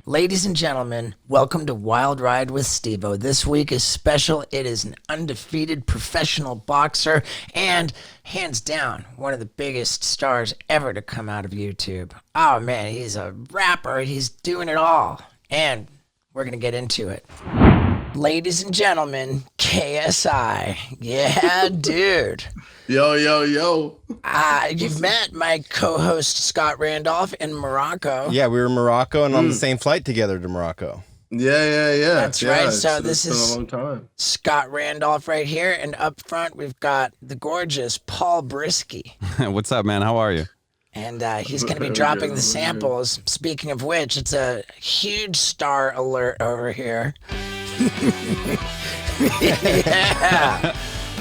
Ladies and gentlemen, welcome to Wild Ride with Steve-O. This week is special. It is an undefeated professional boxer and, hands down, one of the biggest stars ever to come out of YouTube. Oh man, he's a rapper. He's doing it all. And we're going to get into it. Ladies and gentlemen, KSI. Yeah, dude. Yo. You've met my co-host Scott Randolph in Morocco. Yeah, we were in Morocco and on the same flight together to Morocco. Yeah. That's right. So this is is a long time. Scott Randolph right here, and up front we've got the gorgeous Paul Brisky. What's up, man? How are you? And he's going to be dropping the samples. Speaking of which, it's a huge star alert over here. Yeah.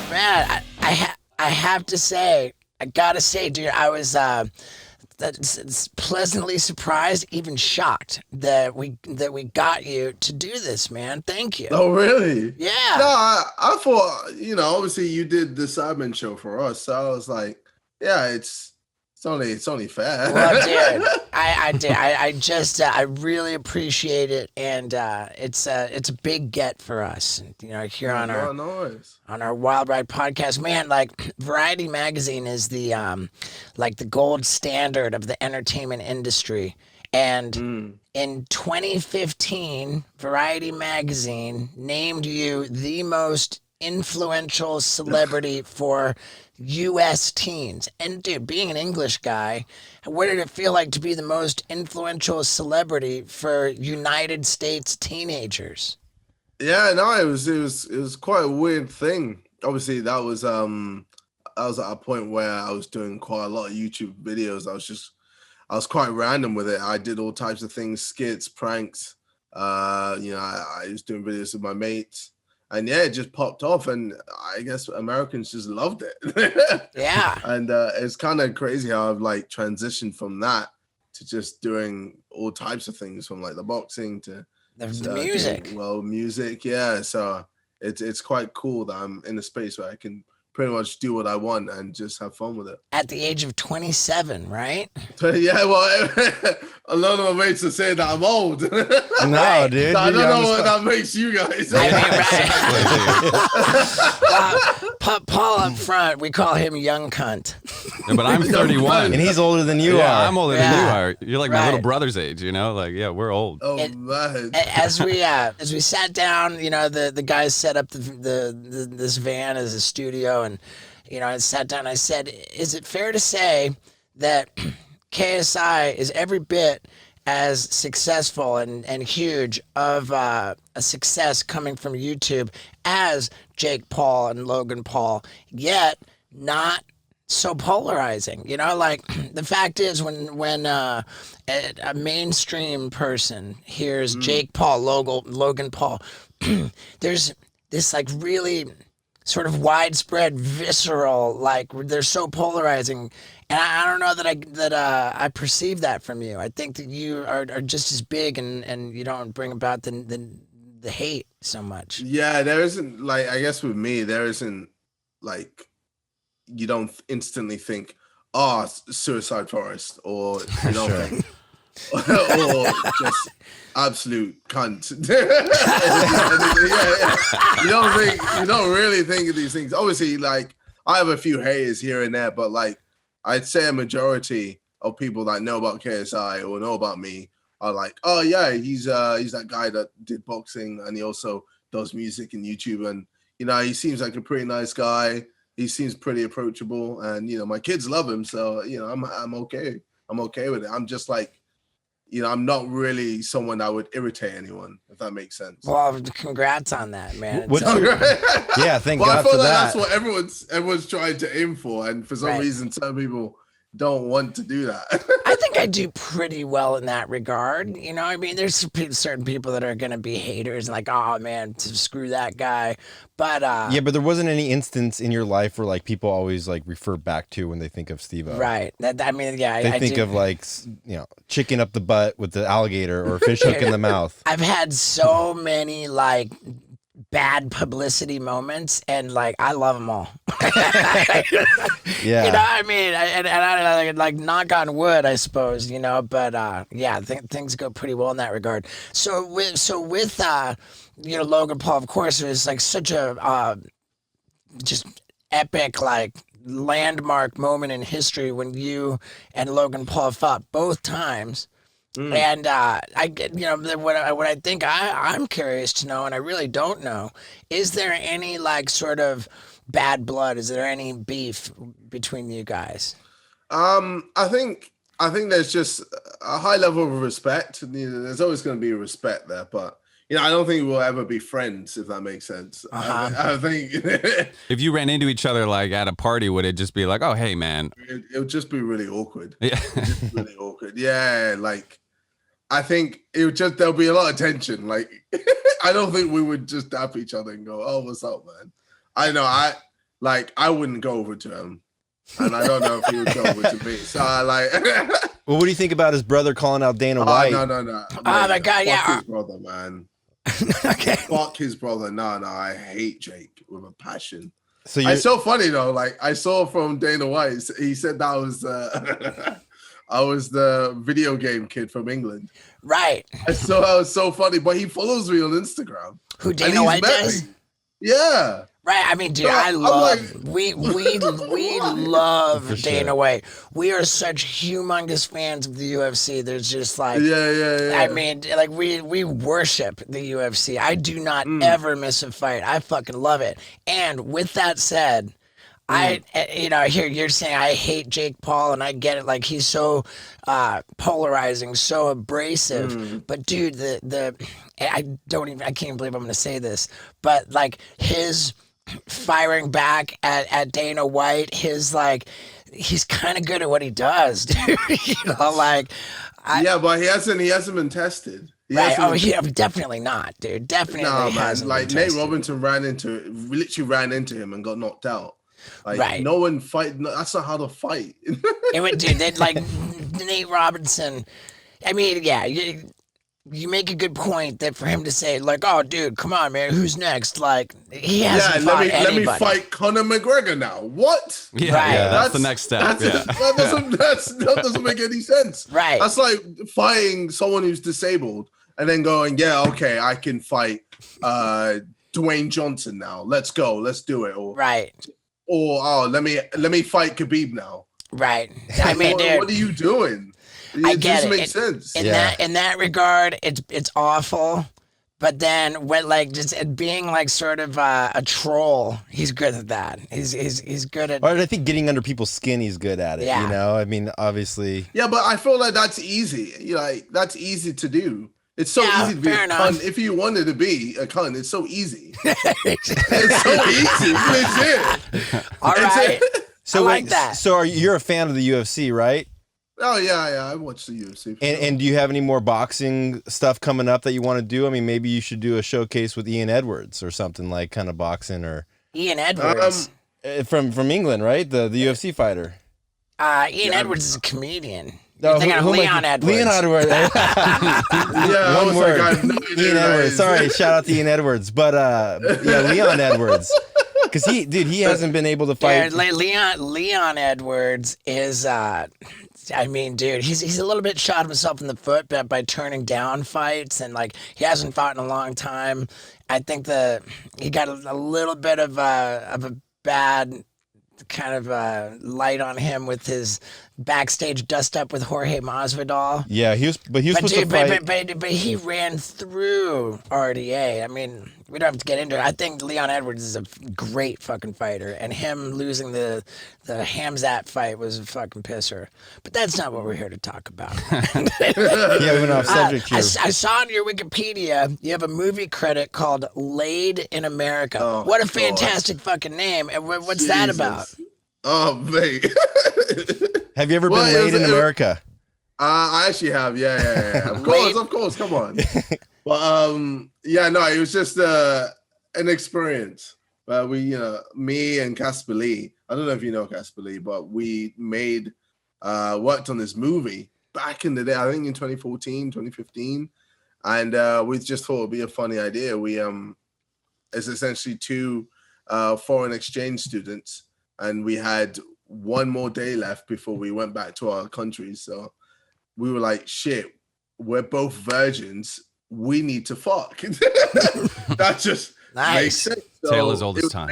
Man, I have to say, I gotta say, dude, I was pleasantly surprised, even shocked that we got you to do this, man. Thank you. Oh, really? Yeah. No, I thought, obviously you did the Sidemen show for us, so I was like, yeah, it's only fair. Well, dude, I did. I really appreciate it, and it's a big get for us. Here on our Wild Ride podcast, man. Like Variety magazine is the the gold standard of the entertainment industry, and in 2015, Variety magazine named you the most influential celebrity for U.S. teens. And dude, being an English guy, what did it feel like to be the most influential celebrity for United States teenagers? Yeah, no, it was quite a weird thing. Obviously, that was at a point where I was doing quite a lot of YouTube videos. I was quite random with it. I did all types of things, skits, pranks. I was doing videos with my mates. And yeah, it just popped off, and I guess Americans just loved it. Yeah. And it's kind of crazy how I've transitioned from that to just doing all types of things, from the boxing to the music. Music, yeah. So it's quite cool that I'm in a space where I can pretty much do what I want and just have fun with it. At the age of 27, right? Yeah, well, a lot of my mates are saying that I'm old. No, dude. I don't know what that makes you guys. Paul up front, we call him young cunt. Yeah, but I'm 31. And he's older than you are. I'm older than you are. You're like my little brother's age, we're old. Oh, man. As we sat down, the guys set up this van as a studio, and I sat down. I said, "Is it fair to say that KSI is every bit as successful and huge of a success coming from YouTube as Jake Paul and Logan Paul, yet not so polarizing?" The fact is, when a mainstream person hears Jake Paul, Logan Paul, there's this really sort of widespread, visceral, they're so polarizing, and I don't know that I perceive that from you. I think that you are just as big, and you don't bring about the hate so much. Yeah, there isn't I guess with me there isn't you don't instantly think, oh, suicide forest, or you don't think, or just absolute cunt. Yeah. You don't really think of these things. Obviously, I have a few haters here and there, but I'd say a majority of people that know about KSI or know about me are like, oh yeah, he's that guy that did boxing, and he also does music and YouTube, and he seems like a pretty nice guy. He seems pretty approachable, and my kids love him, so I'm okay. I'm okay with it. I'm just I'm not really someone that would irritate anyone, if that makes sense. Well, congrats on that, man. Yeah, thank God I feel for like that. that's what everyone's trying to aim for, and for some reason, some people don't want to do that. I think I do pretty well in that regard. There's certain people that are going to be haters and oh man, screw that guy. But yeah, but there wasn't any instance in your life where people always refer back to when they think of Steve-O. Right. They think of chicken up the butt with the alligator or fish hook in the mouth. I've had so many bad publicity moments, and like I love them all. Yeah. You know, I mean, and I like knock on wood, I suppose, you know, but yeah, I think things go pretty well in that regard. So with you know, Logan Paul, of course, it was like such a just epic, like landmark moment in history when you and Logan Paul fought both times. And I get, you know, what I think I'm curious to know, and I really don't know, is there any like sort of bad blood? Is there any beef between you guys? I think there's just a high level of respect. You know, there's always going to be respect there, but you know, I don't think we'll ever be friends, if that makes sense. I think If you ran into each other like at a party, would it just be like, oh, hey, man? it would just be really awkward. Yeah. Really awkward. Yeah, like I think it would just there'll be a lot of tension. Like I don't think we would just tap each other and go, "Oh, what's up, man?" I know I wouldn't go over to him, and I don't know if he would go over to me. So I like. Well, what do you think about his brother calling out Dana White? No. Oh my God, yeah. Fuck his brother, man. Okay. Fuck his brother. No, I hate Jake with a passion. So It's so funny though. Like I saw from Dana White, he said that was I was the video game kid from England. Right. I saw that was so funny, but he follows me on Instagram. Who and Dana he's White met does? me. Yeah. Right. I mean, dude, So, I I'm love like, we love For sure. Dana White. We are such humongous fans of the UFC. There's just like Yeah. I mean, like we worship the UFC. I do not ever miss a fight. I fucking love it. And with that said, you know, here you're saying I hate Jake Paul, and I get it. Like he's so polarizing, so abrasive. But dude, I can't even believe I'm going to say this, but like his firing back at Dana White, his like he's kind of good at what he does, dude. You know, like yeah, but he hasn't been tested. He right? hasn't Oh, been yeah, definitely not, dude. Definitely No, man. hasn't. Like been Nate tested. Robinson literally ran into him and got knocked out. Like Right. no one fight. No, that's not how to fight. It would, dude. They'd like Nate Robinson. I mean, yeah, you make a good point that for him to say like, "Oh, dude, come on, man, who's next?" Like he hasn't fought let me anybody. fight Conor McGregor now. What? Yeah, Right. yeah, that's the next step. That doesn't make any sense. Right. That's like fighting someone who's disabled and then going, yeah, okay, I can fight Dwayne Johnson now. Let's go. Let's do it. Right. Or let me fight Khabib now. Right. I mean, dude. What are you doing? I get doesn't it. make sense. In that regard, it's awful. But then when like just being like sort of a troll, he's good at that. He's good at. Or I think getting under people's skin, he's good at it. Yeah. You know, I mean, obviously. Yeah, but I feel like that's easy. Like that's easy to do. It's so Yeah, easy to be a fair enough. cunt. If you wanted to be a cunt, it's so easy. It's so easy. Legit. All right. So I like wait, that. So you're a fan of the UFC, right? Oh yeah. I watch the UFC. And do you have any more boxing stuff coming up that you want to do? I mean, maybe you should do a showcase with Ian Edwards or something like kind of boxing or Ian Edwards. from England, right? The UFC fighter. Ian Edwards is a comedian. No, You're thinking of who am I- Leon Edwards. Leon Edwards. Yeah, I One was word. like, I have no idea Ian who that Edwards. is. Sorry, shout out to Ian Edwards. But yeah, Leon Edwards. Because he hasn't been able to fight. Yeah, Leon Edwards is I mean, dude, he's a little bit shot himself in the foot by turning down fights, and like he hasn't fought in a long time. I think he got a little bit of a bad kind of light on him with his backstage dust up with Jorge Masvidal. Yeah, he was supposed to fight. But he ran through RDA. I mean, we don't have to get into it. I think Leon Edwards is a great fucking fighter, and him losing the Hamzat fight was a fucking pisser. But that's not what we're here to talk about. Yeah, we went off subject here. I saw on your Wikipedia you have a movie credit called Laid in America. Oh, what a God. fantastic fucking name! And what's that Jesus. about? Oh, mate. Have you ever Well, been it laid was- in America? I actually have. Yeah. Of course. Come on. But yeah, no, it was just an experience. We, me and Casper Lee. I don't know if you know Casper Lee, but we worked on this movie back in the day. I think in 2014, 2015, and we just thought it'd be a funny idea. We is essentially 2 foreign exchange students, and we had 1 more day left before we went back to our countries. So we were like, shit, we're both virgins. We need to fuck. That just makes sense. So Tale as old as time.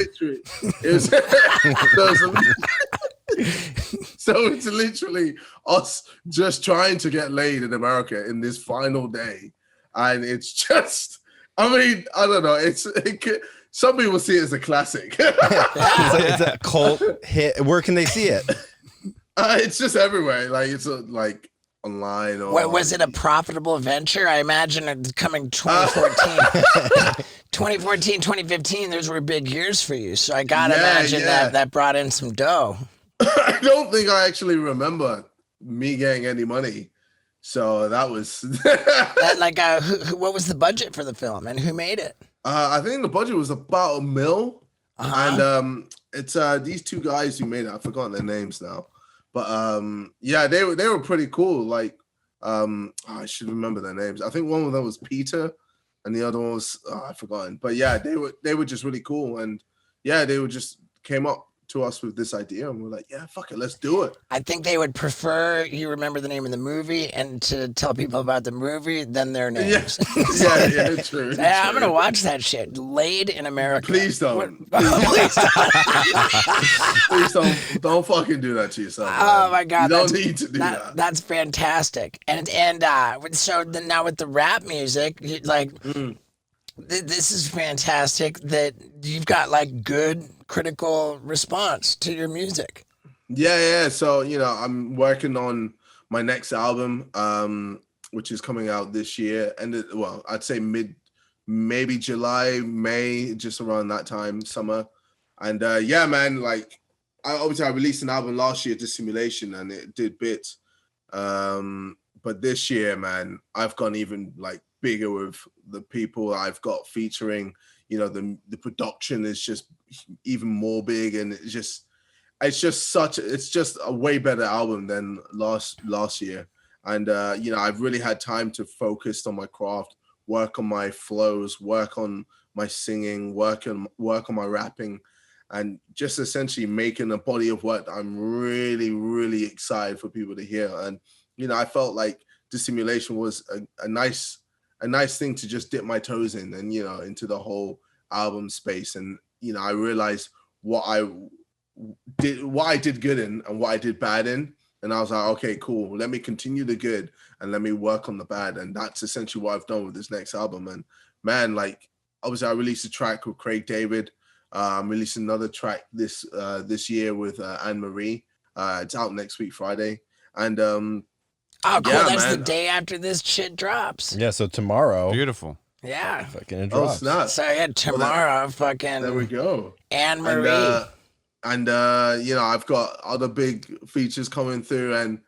So it's literally us just trying to get laid in America in this final day. And it's just, I mean, I don't know. Some people see it as a classic. It's a cult hit. Where can they see it? It's just everywhere. Like it's like online. Or was it a profitable venture? I imagine it's coming 2014. 2014, 2015, those were big years for you. So I gotta imagine that brought in some dough. I don't think I actually remember me getting any money. So that was what was the budget for the film and who made it? I think the budget was about $1 million. And it's these 2 guys who made it. I've forgotten their names now. But yeah, they were pretty cool. Like I should remember their names. I think one of them was Peter and the other one was I've forgotten. But yeah, they were just really cool. And yeah, they just came up to us with this idea and we're like, yeah, fuck it, let's do it. I think they would prefer you remember the name of the movie and to tell people about the movie than their names. Yeah, true. Yeah, I'm gonna watch that shit. Laid in America. Please don't. Please don't fucking do that to yourself. Oh my god, you don't need to do that. That's fantastic. And so then now with the rap music, this is fantastic that you've got like good critical response to your music. Yeah. So, I'm working on my next album, which is coming out this year. And I'd say maybe July, May, just around that time, summer. And yeah, man, like I released an album last year, Dissimulation, and it did bits. But this year, man, I've gone even like bigger with the people I've got featuring. The production is just even more big, and it's just a way better album than last year. And I've really had time to focus on my craft, work on my flows, work on my singing, work on my rapping, and just essentially making a body of work that I'm really, really excited for people to hear. And I felt like Dissimulation was a nice thing to just dip my toes in and, into the whole album space. And, I realized what I did good in and what I did bad in. And I was like, okay, cool. Let me continue the good and let me work on the bad. And that's essentially what I've done with this next album. And man, like, obviously I released a track with Craig David. I'm releasing another track this year with Anne Marie. It's out next week, Friday. And, oh, cool. Yeah, that's man. the day after this shit drops. Yeah, so tomorrow. Beautiful. Yeah. Fucking it Oh, drops. snap. So yeah, tomorrow, fucking. There we go. Anne Marie. And I've got other big features coming through, and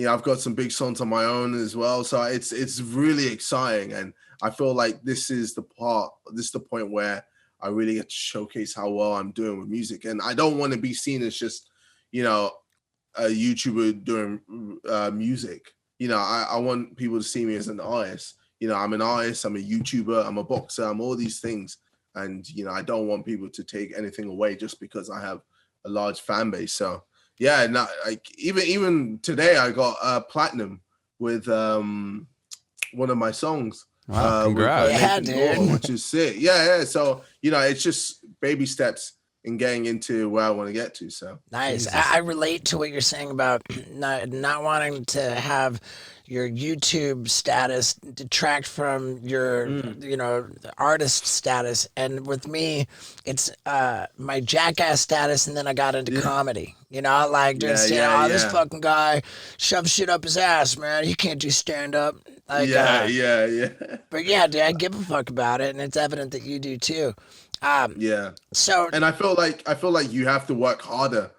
I've got some big songs on my own as well. So it's really exciting, and I feel like this is the point where I really get to showcase how well I'm doing with music. And I don't want to be seen as just a YouTuber doing music. I want people to see me as an artist. I'm an artist, I'm a YouTuber, I'm a boxer, I'm all these things. And, I don't want people to take anything away just because I have a large fan base. So, yeah, like even today I got platinum with one of my songs. Wow, congrats. Yeah, dude. Which is sick. Yeah. So, it's just baby steps in getting into where I want to get to. So Nice. I relate to what you're saying about not wanting to have your YouTube status detract from your, artist status. And with me, it's my jackass status, and then I got into comedy. Like doing stand-up. This fucking guy shoves shit up his ass, man. He can't do stand-up. Like, yeah. But yeah, dude, I give a fuck about it, and it's evident that you do too. Yeah. So, and I feel like you have to work harder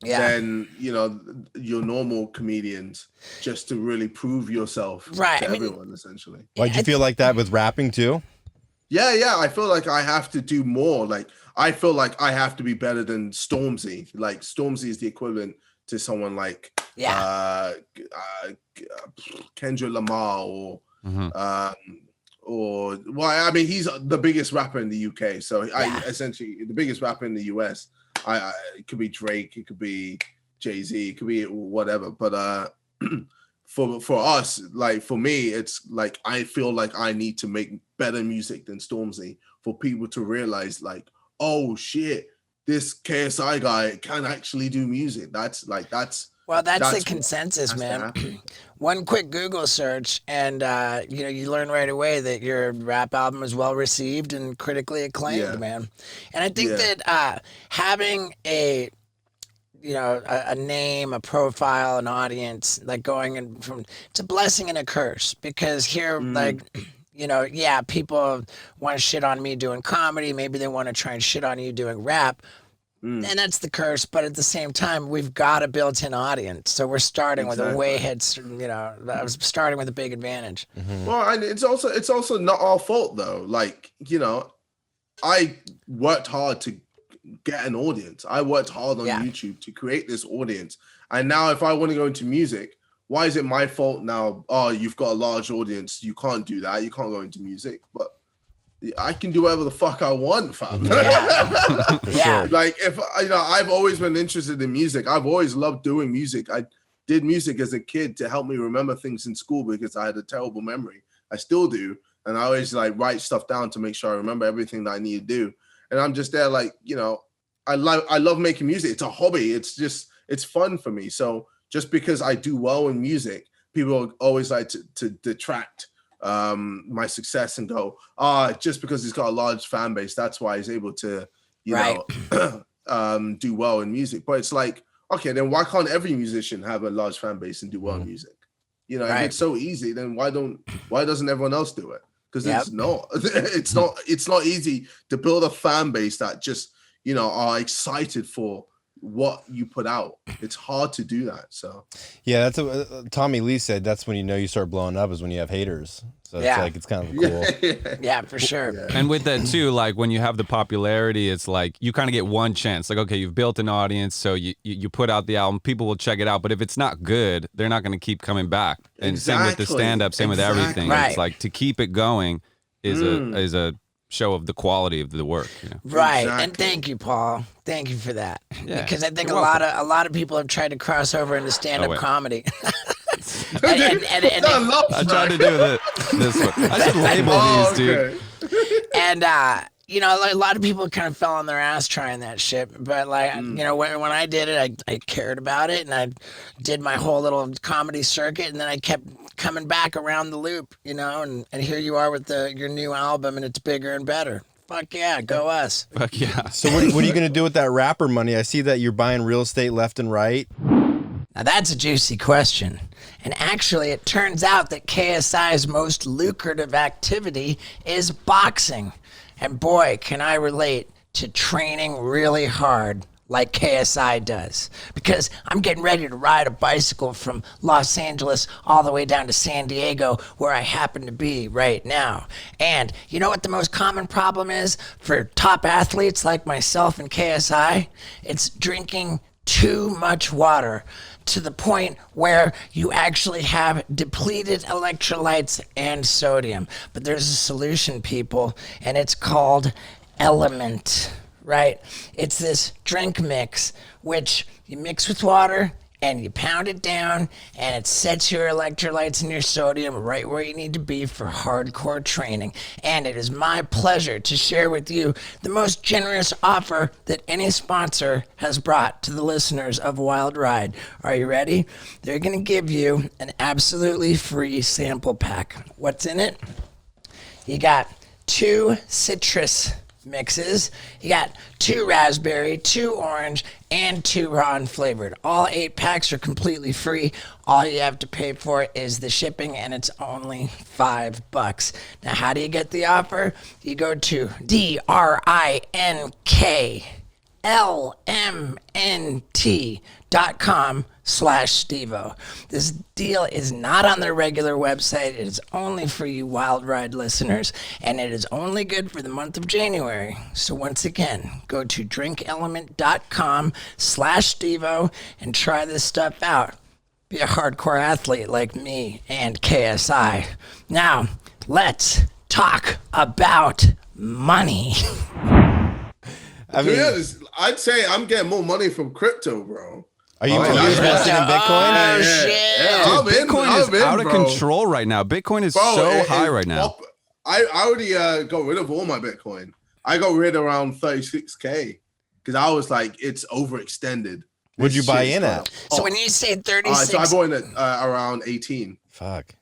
than your normal comedians just to really prove yourself to everyone, essentially. Why'd you feel like that with rapping too? Yeah. I feel like I have to do more. Like I feel like I have to be better than Stormzy. Like Stormzy is the equivalent to someone like Kendrick Lamar or or well, I mean, he's the biggest rapper in the UK. So I essentially the biggest rapper in the US. It could be Drake, it could be Jay-Z, it could be whatever. But for us, like for me, it's like I feel like I need to make better music than Stormzy for people to realize, like, oh shit, this KSI guy can actually do music. That's the consensus, man. One quick Google search, and you learn right away that your rap album is well received and critically acclaimed, man. And I think that having a name, a profile, an audience, like going in from, it's a blessing and a curse, because here, like, people want to shit on me doing comedy. Maybe they want to try and shit on you doing rap. And that's the curse, but at the same time, we've got a built-in audience, so we're starting with a way head. I was starting with a big advantage. Mm-hmm. Well, and it's also not our fault though. Like, I worked hard to get an audience. I worked hard on YouTube to create this audience, and now if I want to go into music, why is it my fault now? Oh, you've got a large audience, you can't do that. You can't go into music, but I can do whatever the fuck I want, fam. Yeah. Like if I've always been interested in music. I've always loved doing music. I did music as a kid to help me remember things in school because I had a terrible memory. I still do, and I always like write stuff down to make sure I remember everything that I need to do. And I'm just there, like, I love making music. It's a hobby. It's fun for me. So just because I do well in music, people always like to detract my success and go, just because he's got a large fan base, that's why he's able to do well in music. But it's like, okay, then why can't every musician have a large fan base and do well in music? If it's so easy, then why doesn't everyone else do it? Because it's not easy to build a fan base that just are excited for what you put out. It's hard to do that. So yeah, that's what Tommy Lee said. That's when you start blowing up, is when you have haters. So it's like, it's kind of cool. Yeah, for sure. Yeah. And with that too, like when you have the popularity, it's like you kind of get one chance. Like, okay, you've built an audience, so you put out the album, people will check it out. But if it's not good, they're not going to keep coming back. And same with the stand-up, same with everything. Right. It's like to keep it going is a show of the quality of the work. Right. Exactly. And thank you, Paul. Thank you for that. Yeah. Because I think You're a lot of people have tried to cross over into stand-up comedy. and I tried to do this one. I should label these, dude. And a lot of people kind of fell on their ass trying that shit. But like, when I did it, I cared about it, and I did my whole little comedy circuit, and then I kept coming back around the loop, and here you are with your new album, and it's bigger and better. Fuck yeah, go us. Fuck yeah. So what are you going to do with that rapper money? I see that you're buying real estate left and right. Now that's a juicy question. And actually, it turns out that KSI's most lucrative activity is boxing. And boy, can I relate to training really hard like KSI does. Because I'm getting ready to ride a bicycle from Los Angeles all the way down to San Diego, where I happen to be right now. And you know what the most common problem is for top athletes like myself and KSI? It's drinking too much water, to the point where you actually have depleted electrolytes and sodium. But there's a solution, people, and it's called Element, right? It's this drink mix, which you mix with water and you pound it down, and it sets your electrolytes and your sodium right where you need to be for hardcore training. And it is my pleasure to share with you the most generous offer that any sponsor has brought to the listeners of Wild Ride. Are you ready? They're going to give you an absolutely free sample pack. What's in it? You got 2 citrus mixes, you got 2 raspberry, 2 orange, and 2 raw and flavored. All 8 packs are completely free. All you have to pay for is the shipping, and it's only $5. Now, how do you get the offer? You go to DRINKLMNT.com/Stevo. This deal is not on their regular website. It is only for you Wild Ride listeners, and it is only good for the month of January. So once again, go to drinkelement.com/Stevo and try this stuff out. Be a hardcore athlete like me and KSI. Now, let's talk about money. I mean, I'd say I'm getting more money from crypto, bro. are you yeah. investing in Bitcoin? Oh, shit. Yeah, Bitcoin is out of bro. control right now. Bitcoin is Bro, so high right now. I already got rid of all my Bitcoin. I got rid around 36K because I was like, it's overextended. Would you buy in at? So when you say 36, so I bought in at around 18. Fuck.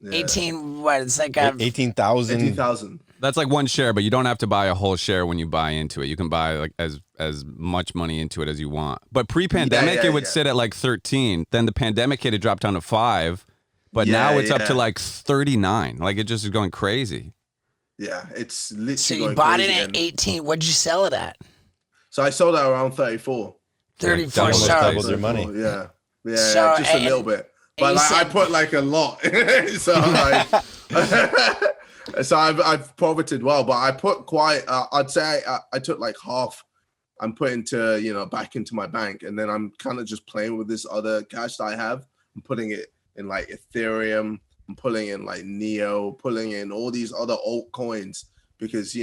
Yeah. 18, what? It's like 18,000. 18,000. That's like one share, but you don't have to buy a whole share when you buy into it. You can buy like as much money into it as you want. But pre-pandemic, it would sit at like 13. Then the pandemic hit, it dropped down to 5. But now it's up to like 39. Like it just is going crazy. Yeah, it's literally. So you going bought it crazy at 18. What'd you sell it at? So I sold it around 34. 34. Almost So, doubled your money. Yeah, So, just a little bit. But you like, I said- put like a lot. So like, so I've profited well. But I put quite. I'd say I took like half. I'm putting to back into my bank, and then I'm kind of just playing with this other cash that I have. I'm putting it in like Ethereum. I'm pulling in like Neo, pulling in all these other altcoins because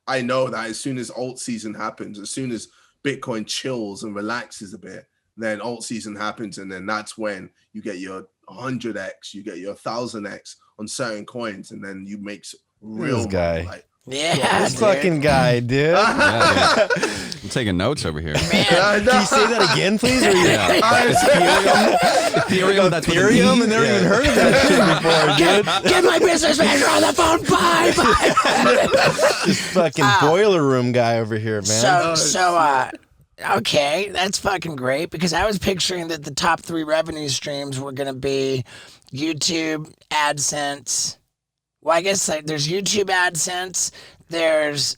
I know that as soon as alt season happens, as soon as Bitcoin chills and relaxes a bit, then alt season happens, and then that's when you get your 100x, you get your 1000x on certain coins, and then you make real This guy. money. Like, yeah, This dude. fucking guy, dude. Yeah, dude. I'm taking notes over here. Man, Can you say that again, please? Or Ethereum, that's what it Ethereum? means. And never even heard of that shit before, dude. get my business manager on the phone. Bye. This fucking boiler room guy over here, man. Okay, that's fucking great because I was picturing that the top 3 revenue streams were going to be YouTube, AdSense. Well, I guess like there's YouTube AdSense, there's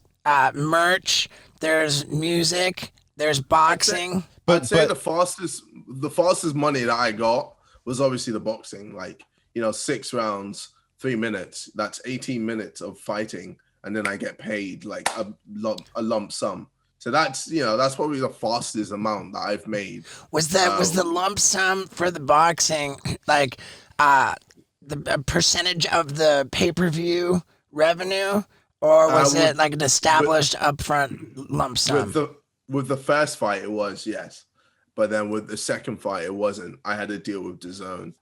merch, there's music, there's boxing. I'd say the fastest money that I got was obviously the boxing. Like 6 rounds, 3 minutes. That's 18 minutes of fighting, and then I get paid like a lump sum. So that's that's probably the fastest amount that I've made. Was the lump sum for the boxing like the percentage of the pay-per-view revenue, or was it like an established upfront lump sum? With the first fight, it was, yes, but then with the second fight, it wasn't. I had to deal with DAZN.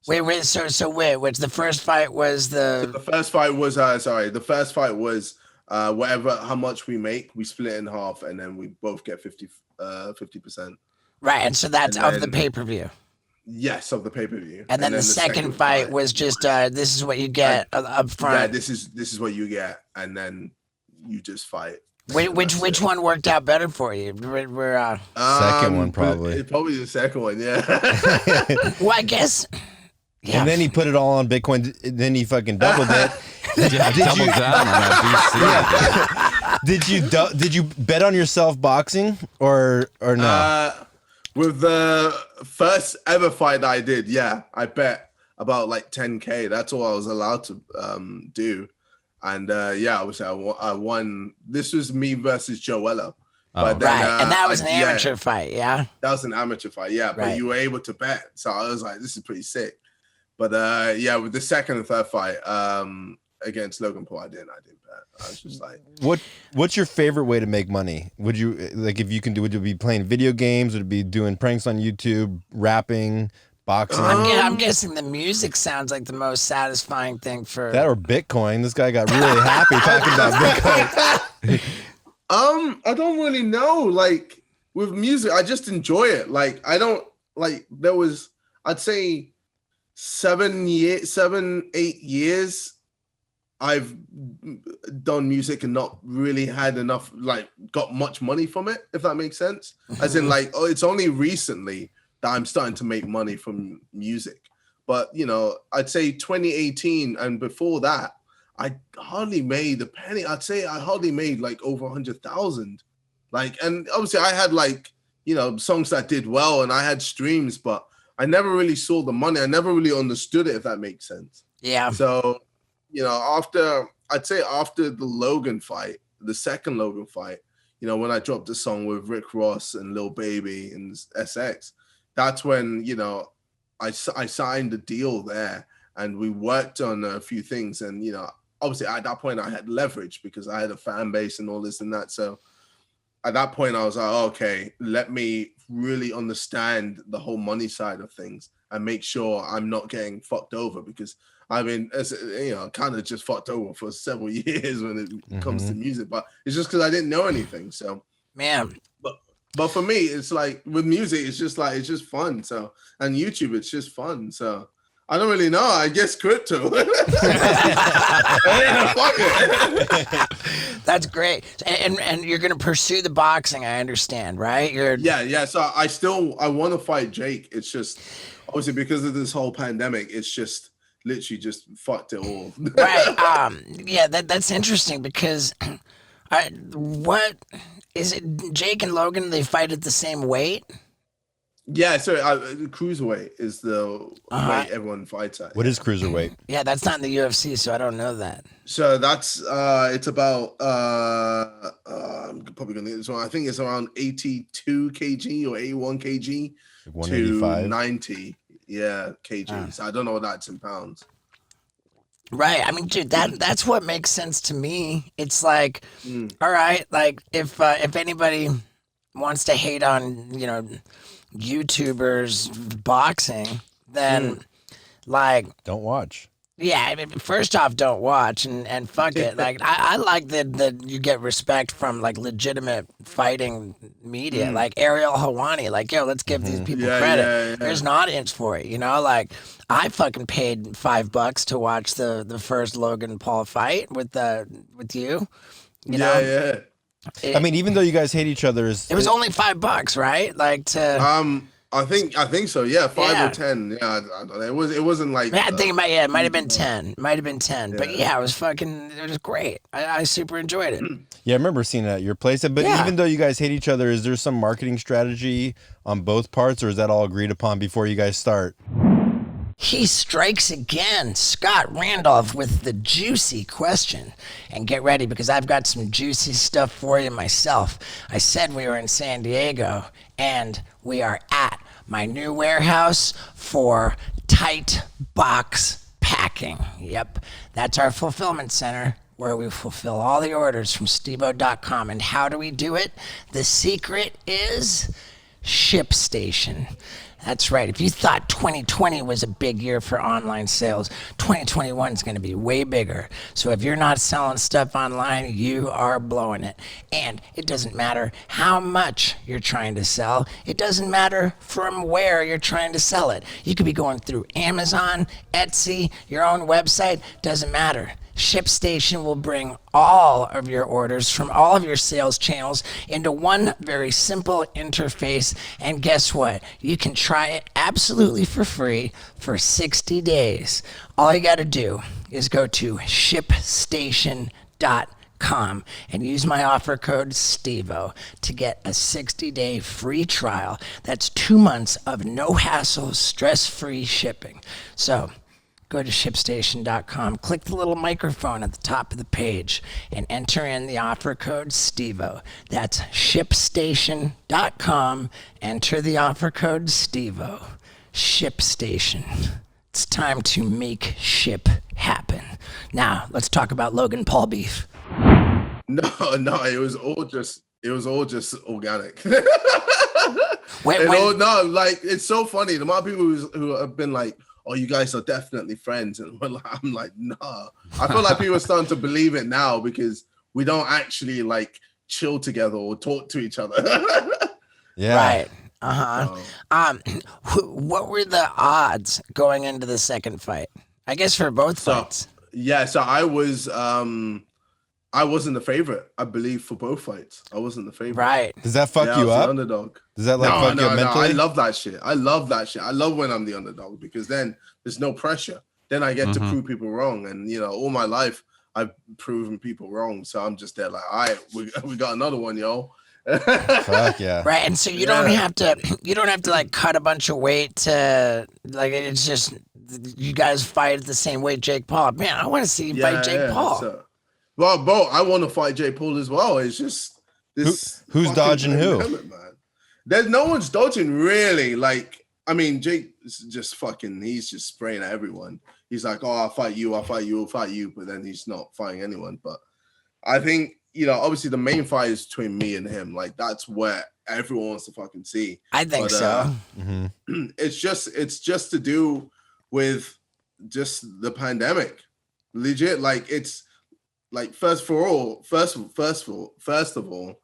Wait, which the first fight was The first fight was the first fight was how much we make, we split in half, and then we both get 50%. right, and so that's and of then- the pay-per-view. Yes, of the pay-per-view. And then the second fight was just this is what you get up front. Yeah, this is what you get, and then you just fight. Which one worked out better for you? We're Second one, probably. Probably the second one, yeah. well, I guess. Yeah. And then he put it all on Bitcoin. Then he fucking doubled it. Yeah, double down on that VC. Did you bet on yourself boxing or no? With the first ever fight that I did, yeah, I bet about like 10K. That's all I was allowed to do. And obviously I won. This was me versus Joella. But then, right, and that was an amateur fight, yeah? That was an amateur fight, yeah. But you were able to bet. So I was like, this is pretty sick. But with the second and third fight against Logan Paul, I didn't bet. I was just like, what's your favorite way to make money? Would you like if you can do? Would you be playing video games? Would it be doing pranks on YouTube, rapping, boxing? I'm guessing the music sounds like the most satisfying thing for that or Bitcoin. This guy got really happy talking about Bitcoin. I don't really know. Like with music, I just enjoy it. Like I don't like. There was, I'd say, 7, 8 years. I've done music and not really had enough, like, got much money from it, if that makes sense. As in, like, it's only recently that I'm starting to make money from music. But, I'd say 2018 and before that, I hardly made a penny. I'd say I hardly made like over 100,000. Like, and obviously I had like, songs that did well and I had streams, but I never really saw the money. I never really understood it, if that makes sense. Yeah. So, after the Logan fight, the second Logan fight, when I dropped the song with Rick Ross and Lil Baby and SX, that's when, I signed the deal there. and we worked on a few things. And obviously at that point I had leverage because I had a fan base and all this and that. So at that point I was like, okay, let me really understand the whole money side of things and make sure I'm not getting fucked over, because I've been, kind of just fucked over for several years when it comes to music, but it's just because I didn't know anything. So, man. But for me, it's like with music, it's just fun. So, and YouTube, it's just fun. So, I don't really know. I guess crypto. Fuck it. That's great. And you're gonna pursue the boxing, I understand, right? Yeah. So I want to fight Jake. It's just obviously because of this whole pandemic, it's just literally just fucked it all. Right. Yeah, that's interesting because what is it? Jake and Logan, they fight at the same weight? Yeah, so cruiserweight is the weight everyone fights at. What is cruiserweight? Yeah, that's not in the UFC, so I don't know that. So that's it's about I'm probably gonna get this one. I think it's around 82 kg or 81 kg 185 to 90 kg. So I don't know what that's in pounds. Right. I mean, dude, that's what makes sense to me. It's like, all right, like if anybody wants to hate on, YouTubers boxing, then like don't watch. Yeah, I mean, first off, don't watch and fuck it. Like I like that you get respect from like legitimate fighting media, like Ariel Hawani. Like, yo, let's give these people credit. Yeah. There's an audience for it, Like I fucking paid $5 to watch the first Logan Paul fight with you. You know? I mean, even though you guys hate each other, it was only $5, right? Like to. I think so. Yeah, 5 or 10. Yeah, I don't know. It wasn't like. I think it might have been 10. Might have been 10. But it was great. I super enjoyed it. Yeah, I remember seeing it at your place. But even though you guys hate each other, is there some marketing strategy on both parts, or is that all agreed upon before you guys start? He strikes again. Scott Randolph with the juicy question. And get ready because I've got some juicy stuff for you myself. I said we were in San Diego, and we are at my new warehouse for tight box packing. Yep, that's our fulfillment center where we fulfill all the orders from stevo.com. And how do we do it? The secret is ShipStation. That's right. If you thought 2020 was a big year for online sales, 2021 is going to be way bigger. So if you're not selling stuff online, you are blowing it. And it doesn't matter how much you're trying to sell. It doesn't matter from where you're trying to sell it. You could be going through Amazon, Etsy, your own website. Doesn't matter. ShipStation will bring all of your orders from all of your sales channels into one very simple interface. And guess what? You can try it absolutely for free for 60 days. All you got to do is go to ShipStation.com and use my offer code STEVO to get a 60-day free trial. That's 2 months of no hassle, stress-free shipping. So go to ShipStation.com, click the little microphone at the top of the page, and enter in the offer code STEVO. That's ShipStation.com. Enter the offer code STEVO. ShipStation. It's time to make ship happen. Now, let's talk about Logan Paul beef. No, it was all just organic. It's so funny. The amount of people who have been like, oh, you guys are definitely friends. And I'm like, nah. I feel like people are starting to believe it now because we don't actually like chill together or talk to each other. Yeah. Right. What were the odds going into the second fight? I guess for both fights. Yeah, so I wasn't the favorite, I believe, for both fights. I wasn't the favorite. Right. Does that fuck you up? The underdog. Does that fuck you up mentally? I love that shit. I love when I'm the underdog because then there's no pressure. Then I get to prove people wrong. And, all my life I've proven people wrong. So I'm just there like, all right, we got another one, yo. Fuck yeah. Right. And so you don't have to like cut a bunch of weight to like, it's just you guys fight at the same weight, Jake Paul. Man, I want to see you fight Jake Paul. So, well, bro, I want to fight Jake Paul as well. It's just this. Who's dodging who? Man. There's no one's dodging really. Like I mean, Jake is just fucking. He's just spraying at everyone. He's like, "Oh, I'll fight you. I'll fight you. I'll fight you." But then he's not fighting anyone. But I think, obviously the main fight is between me and him. Like that's where everyone wants to fucking see. I think so. It's just to do with just the pandemic. Legit, like it's like first of all,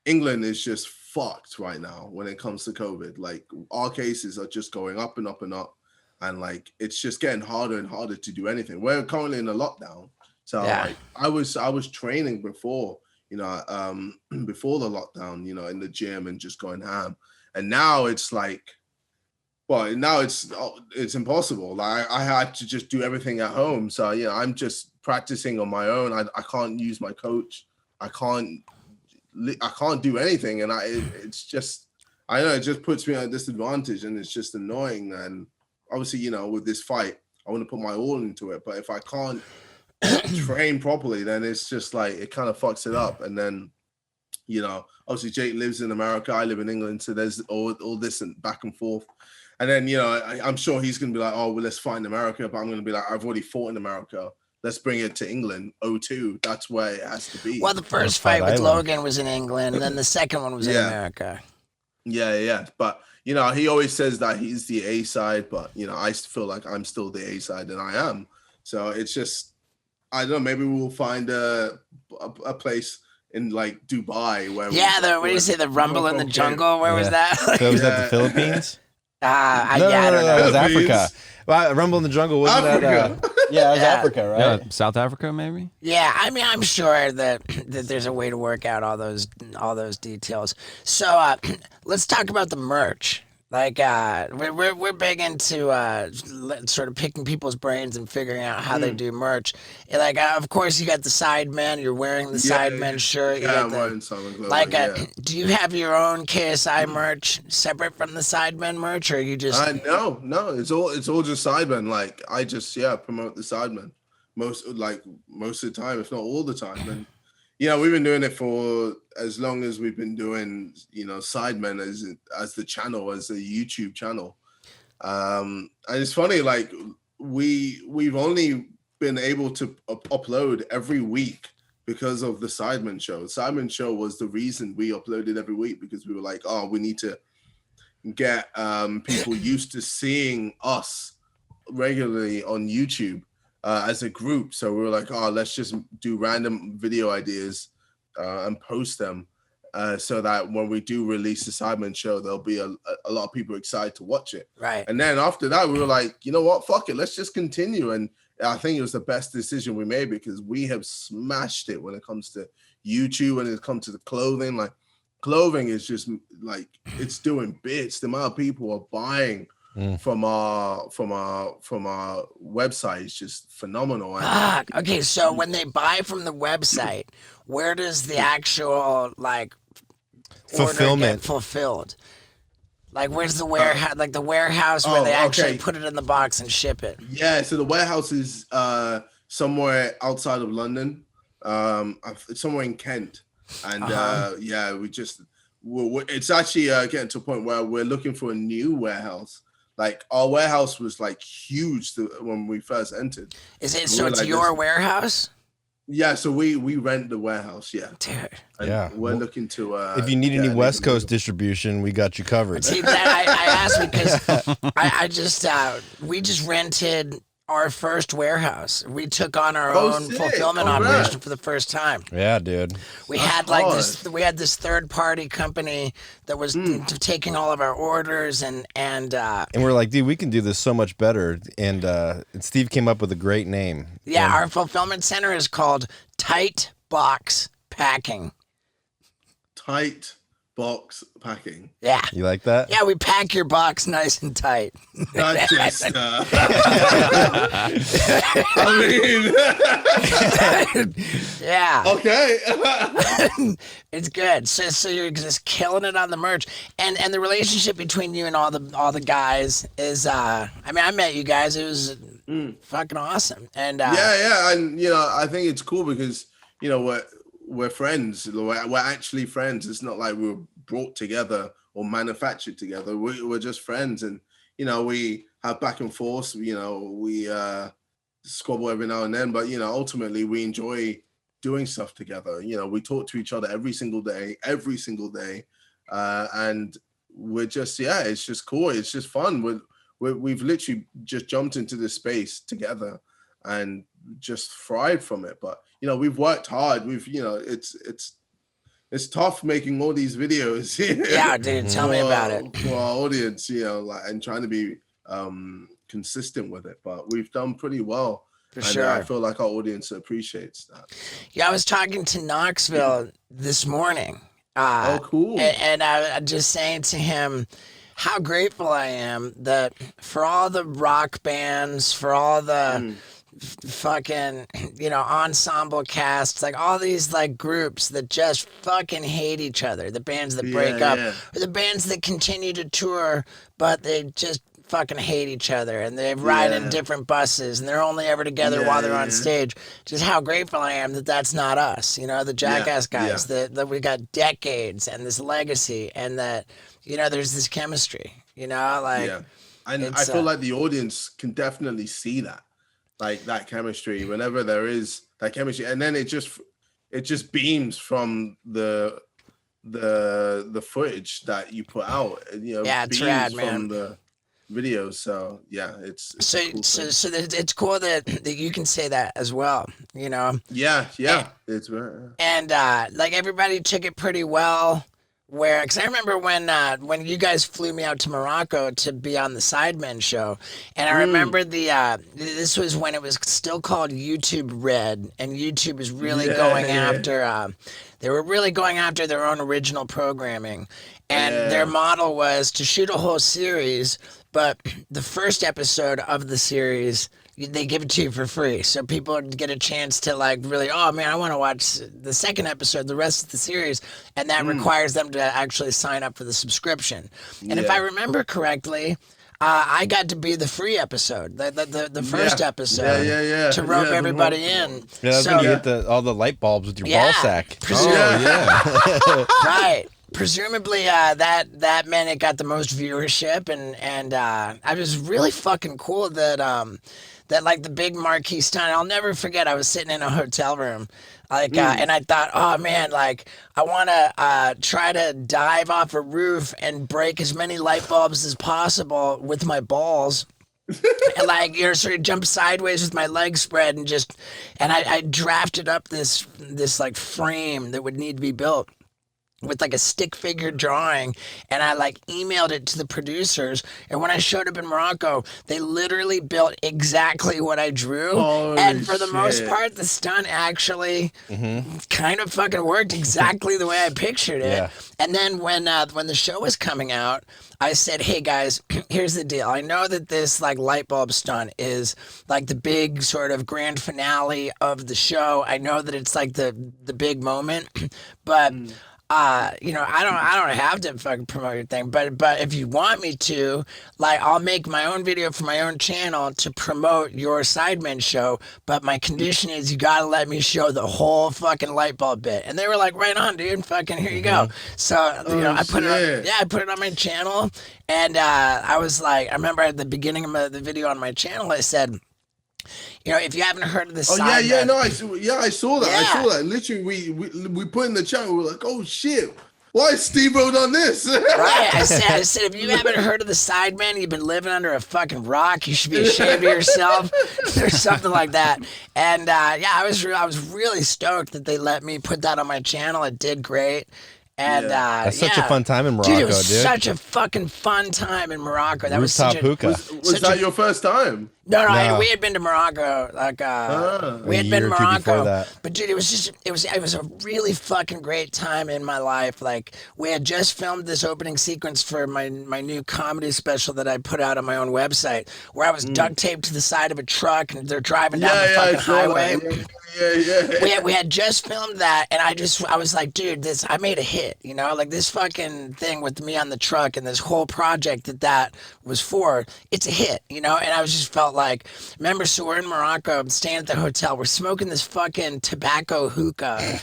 England is just fucked right now when it comes to COVID. Like our cases are just going up and up and up, and like it's just getting harder and harder to do anything. We're currently in a lockdown, so like I was training before, before the lockdown, in the gym and just going ham, and now it's like, well, now it's impossible. Like I had to just do everything at home, so I'm just practicing on my own. I can't use my coach. I can't do anything, and it's just, I know it just puts me at a disadvantage, and it's just annoying. And obviously, with this fight, I want to put my all into it, but if I can't train properly, then it's just like it kind of fucks it up. And then, obviously Jake lives in America, I live in England, so there's all this and back and forth. And then, I'm sure he's gonna be like, oh well, let's fight in America, but I'm gonna be like, I've already fought in America. Let's bring it to England. 02. That's where it has to be. Well, the first fight with Logan was in England, and then the second one was in America. Yeah. But, he always says that he's the A side, but, I feel like I'm still the A side, and I am. So it's just, I don't know, maybe we'll find a place in like Dubai where what do you say, the Rumble in the Jungle? Where was that? So was that the Philippines? No, I don't know. It was Africa. Well, Rumble in the Jungle, wasn't Africa. that? It was Africa, right? Yeah, South Africa, maybe. Yeah, I mean, I'm sure that there's a way to work out all those details. So let's talk about the merch. Like we're big into sort of picking people's brains and figuring out how they do merch. Like of course you got the Sidemen. You're wearing the Sidemen shirt. I'm wearing something. Do you have your own KSI merch separate from the Sidemen merch, or are you just? No. It's all just Sidemen. Like I just promote the Sidemen most of the time, if not all the time. And we've been doing it for as long as we've been doing, Sidemen as the channel, as a YouTube channel. And it's funny, like we've only been able to upload every week because of the Sidemen show. The Sidemen show was the reason we uploaded every week, because we were like, oh, we need to get people used to seeing us regularly on YouTube. As a group, so we were like, oh, let's just do random video ideas and post them, so that when we do release the Sidemen show, there'll be a lot of people excited to watch it. Right. And then after that, we were like, you know what, fuck it, let's just continue. And I think it was the best decision we made, because we have smashed it when it comes to YouTube, and it comes to the clothing. Like clothing is just like, it's doing bits. The amount of people are buying from our website is just phenomenal. Okay, so when they buy from the website, where does the actual fulfillment order get fulfilled? Like where's the warehouse? Like the warehouse where they actually put it in the box and ship it? Yeah, so the warehouse is somewhere outside of London, somewhere in Kent, and it's actually getting to a point where we're looking for a new warehouse. Like our warehouse was like huge when we first entered. Is it so? It's your warehouse? Yeah, so we rent the warehouse. Yeah, dude. And we're looking to. If you need any West Coast distribution, we got you covered. See, I asked because we just rented our first warehouse. We took on our own fulfillment operation for the first time. Yeah, dude. We had this third party company that was taking all of our orders and we're like, dude, we can do this so much better. And Steve came up with a great name. Yeah, our fulfillment center is called Tight Box Packing. Tight Box Packing. Yeah. You like that? Yeah, we pack your box nice and tight. Not just. Yeah. Okay. It's good. So you're just killing it on the merch, and the relationship between you and all the guys is. I mean, I met you guys. It was fucking awesome. And yeah, and I think it's cool because we're friends. We're actually friends. It's not like we were brought together or manufactured together. We're just friends, and we have back and forth. We squabble every now and then, but ultimately we enjoy doing stuff together. We talk to each other every single day, and we're just it's just cool. It's just fun. We've literally just jumped into this space together and just thrived from it. But we've worked hard. We've it's tough making all these videos. Yeah, dude, tell me about it. For our audience, and trying to be consistent with it. But we've done pretty well. For sure. I feel like our audience appreciates that. Yeah, I was talking to Knoxville this morning. Oh, cool. And I'm just saying to him how grateful I am that for all the rock bands, for all the fucking, ensemble casts, like all these like groups that just fucking hate each other, the bands that break up, or the bands that continue to tour, but they just fucking hate each other and they ride in different buses and they're only ever together while they're on stage. Just how grateful I am that that's not us, the Jackass guys, that we got decades and this legacy and that, there's this chemistry, And I feel like the audience can definitely see that, like that chemistry whenever there is that chemistry. And then it just beams from the footage that you put out, it's rad, man. From the videos. So it's so it's cool that you can say that as well, it's and like everybody took it pretty well, because I remember when you guys flew me out to Morocco to be on the Sidemen show, and I remember this was when it was still called YouTube Red, and YouTube was really going after they were really going after their own original programming, and their model was to shoot a whole series, but the first episode of the series, they give it to you for free. So people get a chance to like really, oh man, I want to watch the second episode, the rest of the series. And that requires them to actually sign up for the subscription. And if I remember correctly, I got to be the free episode, the first episode to rope everybody in. Yeah, that's when you hit all the light bulbs with your ball sack. Right. Presumably, that meant it got the most viewership, and I was really fucking cool that like the big marquee stunt. I'll never forget. I was sitting in a hotel room, and I thought, oh man, like I want to try to dive off a roof and break as many light bulbs as possible with my balls. And sort of jump sideways with my legs spread and I drafted up this like frame that would need to be built with like a stick figure drawing, and I like emailed it to the producers, and when I showed up in Morocco, they literally built exactly what I drew. And for the most part, the stunt actually kind of fucking worked exactly the way I pictured it. And then when the show was coming out, I said, hey guys, here's the deal. I know that this like light bulb stunt is like the big sort of grand finale of the show. I know that it's like the big moment, but I don't have to fucking promote your thing, but if you want me to, like, I'll make my own video for my own channel to promote your Sidemen show, but my condition is you gotta let me show the whole fucking light bulb bit. And they were like, right on, dude, fucking here you go. So, I put it on my channel, and I was like, I remember at the beginning of the video on my channel, I said, if you haven't heard of this, I saw that. I saw that. Literally, we put in the chat. We were like, oh shit, why is Steve-O done this? Right. I said, if you haven't heard of the Sidemen, you've been living under a fucking rock. You should be ashamed of yourself, or something like that. And I was really stoked that they let me put that on my channel. It did great. And that's such a fun time in Morocco, dude. It was such a fucking fun time in Morocco. That was Rooftop hookah. Was that your first time? No. We had been to Morocco. We had been to Morocco. But dude, it was a really fucking great time in my life. Like, we had just filmed this opening sequence for my new comedy special that I put out on my own website, where I was duct taped to the side of a truck and they're driving down the fucking highway. We had just filmed that, and I was like, dude, I made a hit, like this fucking thing with me on the truck and this whole project that was for, it's a hit, and I just felt like, remember, so we're in Morocco, I'm staying at the hotel, we're smoking this fucking tobacco hookah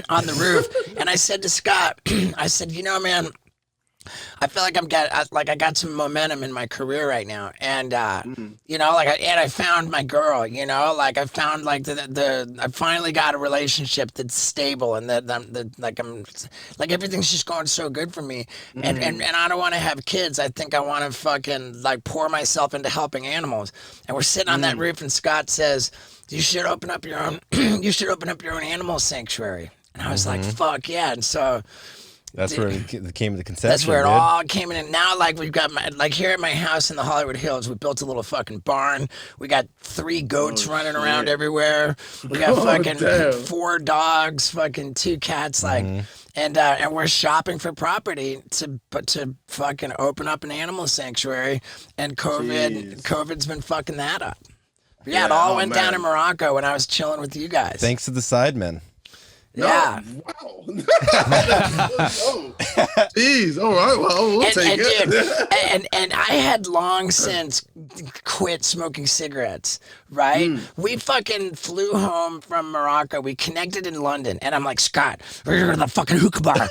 on the roof, and I said to Scott, I said, man, I feel like I got some momentum in my career right now, and you know, like I found my girl. You know, like I found like I finally got a relationship that's stable, and I'm like everything's just going so good for me, and I don't want to have kids. I think I want to fucking like pour myself into helping animals, and we're sitting on that roof, and Scott says, "You should open up your own. You should open up your own animal sanctuary." And I was like, "Fuck yeah!" And so. That's where it came to the conception. That's where it all came in. And now, like, we've got like here at my house in the Hollywood Hills, we built a little fucking barn. We got 3 goats running around everywhere. We got fucking 4 dogs, fucking 2 cats, like, and we're shopping for property to fucking open up an animal sanctuary. And COVID's been fucking that up. But yeah, it all went down in Morocco when I was chilling with you guys. Thanks to the Sidemen. Yeah. No, wow. Jeez. All right. Well, we'll take it. Dude, and I had long since quit smoking cigarettes, right? We fucking flew home from Morocco. We connected in London, and I'm like, Scott, we're going to the fucking hookah bar.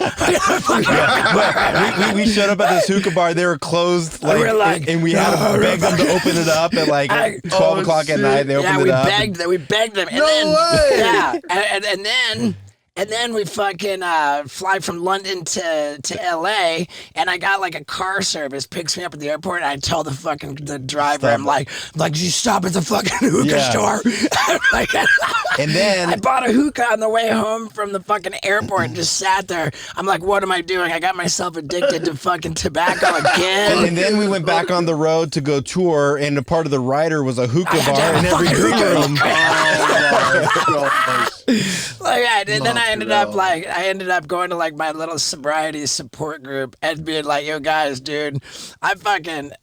we showed up at this hookah bar. They were closed, and we had to beg them to open it up at like 12 o'clock at night. They opened it up. We begged them. And no then, way. Yeah, and then we fucking fly from London to LA, and I got like a car service picks me up at the airport, and I tell the driver, I'm like, you stop at the fucking hookah store. And then I bought a hookah on the way home from the fucking airport and just sat there. I'm like, what am I doing? I got myself addicted to fucking tobacco again. And then we went back on the road to go tour, and a part of the rider was a hookah bar in every green room. And then I ended up going to like my little sobriety support group and being like, yo guys, dude, I'm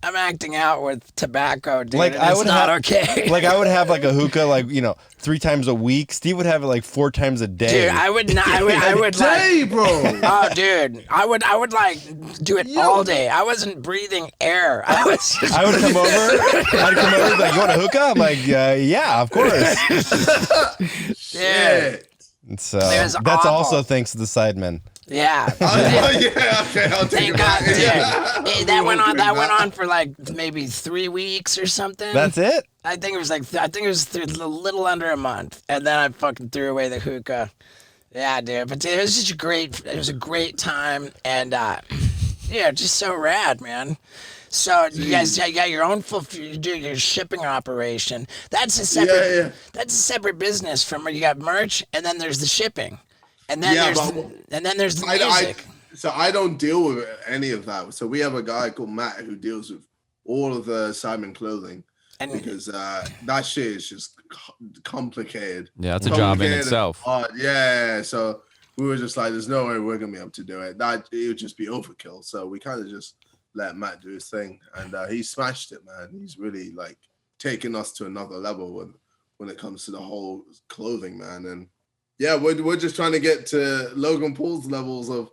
acting out with tobacco, dude. Like I would not okay. Like I would have like a hookah, like, you know, 3 times a week. Steve would have it like 4 times a day. Dude, I would not. I would day, like, bro. Oh, dude, I would like do it all day. I wasn't breathing air. I would come over. I'd come over like, you want a hookah? I'm like, yeah, of course. Shit. So that's awful. also thanks to the Sidemen. Yeah. Yeah. Okay. I'll take Thank it. God, dude. Yeah. Hey, that went on for like maybe 3 weeks or something. That's it. I think it was a little under a month, and then I fucking threw away the hookah. Yeah, dude. But dude, it was just a great time, and yeah, just so rad, man. So you guys got your own you do your shipping operation. That's a separate. That's a separate business from where you got merch, and then there's the shipping, and then there's the music. So I don't deal with any of that. So we have a guy called Matt who deals with all of the Simon clothing, because that shit is just complicated. Yeah, that's a job in itself. Yeah. So we were just like, there's no way we're gonna be able to do it. It would just be overkill. So we kind of just let Matt do his thing, and he smashed it, man. He's really like taking us to another level when it comes to the whole clothing, man. And yeah, we're just trying to get to Logan Paul's levels of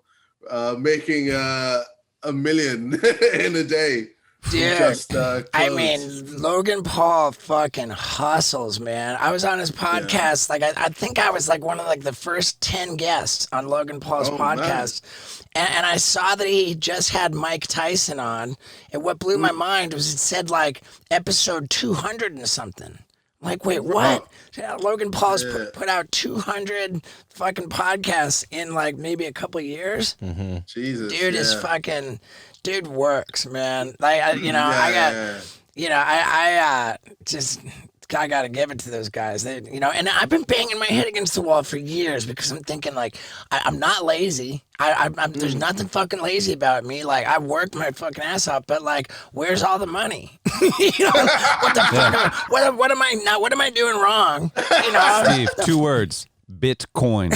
making $1 million in a day. Dude, I mean, Logan Paul fucking hustles, man. I was on his podcast. Like, I think I was like one of like the first 10 guests on Logan Paul's podcast. And I saw that he just had Mike Tyson on. And what blew my mind was it said like episode 200 and something. I'm like, wait, what? Yeah, Logan Paul's put out 200 fucking podcasts in like maybe a couple years. Mm-hmm. Jesus, dude is fucking. Dude works, man. Like, I gotta give it to those guys. They, and I've been banging my head against the wall for years because I'm thinking like, I'm not lazy. There's nothing fucking lazy about me. Like, I worked my fucking ass off, but like, where's all the money? What the fuck? What am I doing wrong? Steve, 2 words. Bitcoin.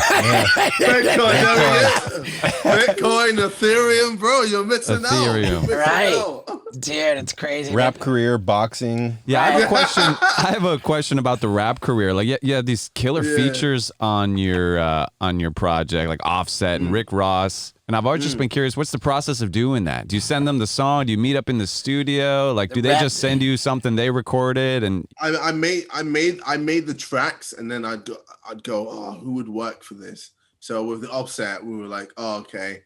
Bitcoin, Ethereum, bro. You're missing out. Right. Dude, it's crazy. Rap career, boxing. Yeah, I have a question. I have a question about the rap career. Like, you have these killer features on your project, like Offset and Rick Ross. And I've always just been curious, what's the process of doing that? Do you send them the song? Do you meet up in the studio? Like, do they just send you something they recorded? And I made the tracks, and then I'd go, oh, who would work for this? So with the Offset, we were like, oh, okay,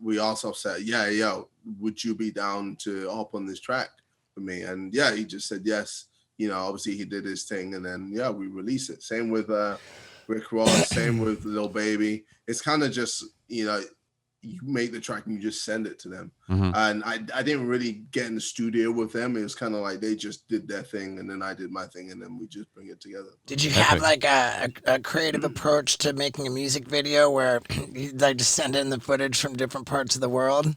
we also said, yeah, yo, would you be down to hop on this track for me? And yeah, he just said yes. You know, obviously he did his thing, and then yeah, we released it. Same with Rick Ross, same with Lil Baby. It's kind of just, you know, you make the track and you just send it to them. And I didn't really get in the studio with them. It was kind of like they just did their thing, and then I did my thing, and then we just bring it together. Did you have like a creative approach to making a music video where you'd like to send in the footage from different parts of the world?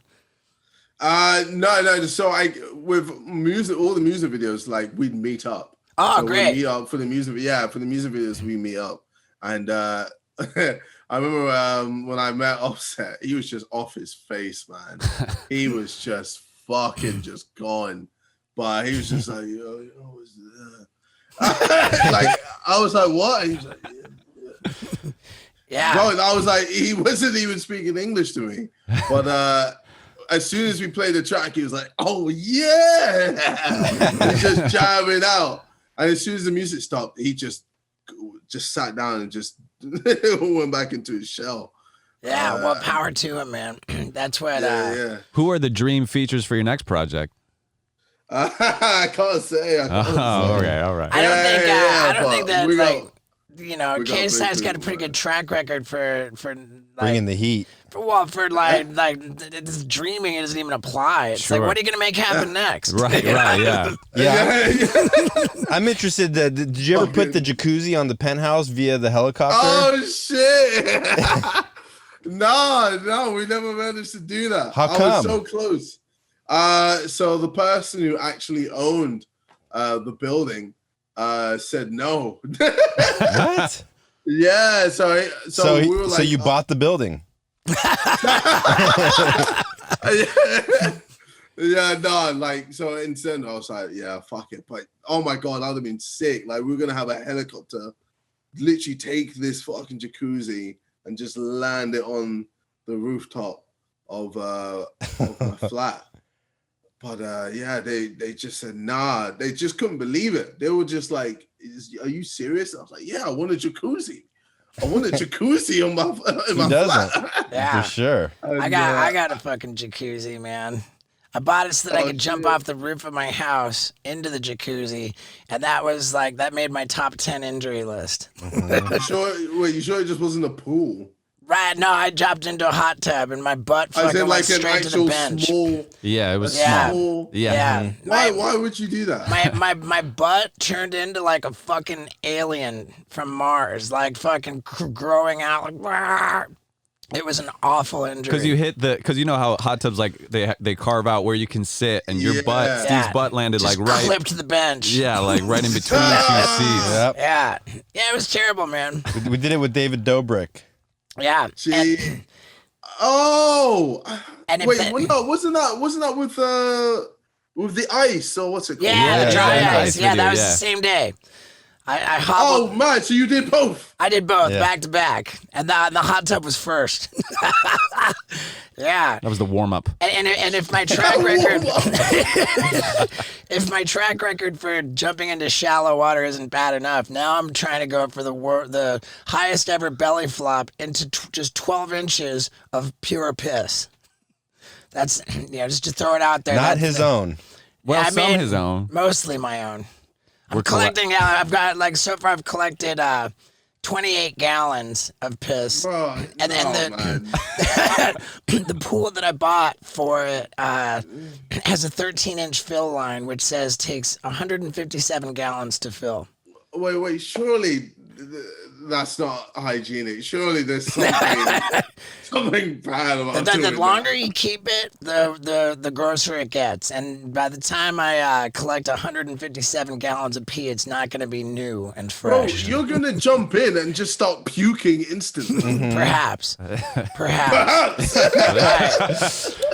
No. So with music, all the music videos, like we'd meet up. Oh, so great! We meet up for the music. Yeah, for the music videos, we meet up. And I remember when I met Offset, he was just off his face, man. He was just fucking just gone. But he was just like, yo, what's that? Like I was like, what? And he was like, Yeah. Bro, and I was like, he wasn't even speaking English to me. But as soon as we played the track, he was like, oh yeah. He's just jamming out. And as soon as the music stopped, he just sat down and just went back into his shell. Yeah, well, power to him, man. That's what. Yeah. Who are the dream features for your next project? I can't say. Okay, all right. I don't think that we like got- you know we got KSI's got a breakthroughs, pretty man. good track record for Bringing the heat. for this dreaming it doesn't even apply. It's like, Sure. what are you gonna make happen next? Right, yeah. Yeah, I'm interested. Did you ever put the jacuzzi on the penthouse via the helicopter? Oh shit! No, we never managed to do that. How I come? was so close. So the person who actually owned the building said no. What? Yeah, so we were like, so you bought the building? Yeah, no, like so instead I was like, yeah, fuck it. But oh my god, I'd have been sick. Like we were gonna have a helicopter literally take this fucking jacuzzi and just land it on the rooftop of my flat. But yeah, they just said nah. They just couldn't believe it. They were just like, "Are you serious?" I was like, "Yeah, I want a jacuzzi. I want a jacuzzi in my Who doesn't? flat." Yeah. For sure. I got a fucking jacuzzi, man. I bought it so that I Oh, could jump shit. off the roof of my house into the jacuzzi, and that made my top 10 injury list. You sure it just wasn't a pool? Right? No, I jumped into a hot tub and my butt As fucking in went like an straight to the actual bench. small. Yeah, it was Yeah. small. Yeah. Yeah. Why would you do that? My butt turned into like a fucking alien from Mars, like fucking growing out like. "Rah." It was an awful injury. Because you know how hot tubs like they carve out where you can sit, and your Yeah. Steve's Yeah. butt landed Just like right. clipped the bench. Yeah, like right in between two seats. Yep. Yeah, it was terrible, man. We did it with David Dobrik. Yeah, She. Oh. And if Wait, that- well, no, wasn't that with the ice or what's it called? yeah, the dry yeah, ice. nice Yeah, video, that was yeah. the same day. I Oh hobbled. man, so you did both. I did both Yeah. back to back, and the hot tub was first. Yeah. That was the warm up. And if my track record, if my track record for jumping into shallow water isn't bad enough, now I'm trying to go for the highest ever belly flop into just 12 inches of pure piss. That's just to throw it out there. Not That's his own. Well, I some mean, his own. Mostly my own. I'm We're collecting. I've got so far I've collected 28 gallons of piss. Bro, And then man. The pool that I bought for it has a 13-inch fill line, which says takes 157 gallons to fill. Wait, surely that's not hygienic. Surely there's something bad about The doing longer you keep it, the grosser it gets. And by the time I collect 157 gallons of pee, it's not going to be new and Bro, fresh. you're gonna jump in and just start puking instantly. Perhaps.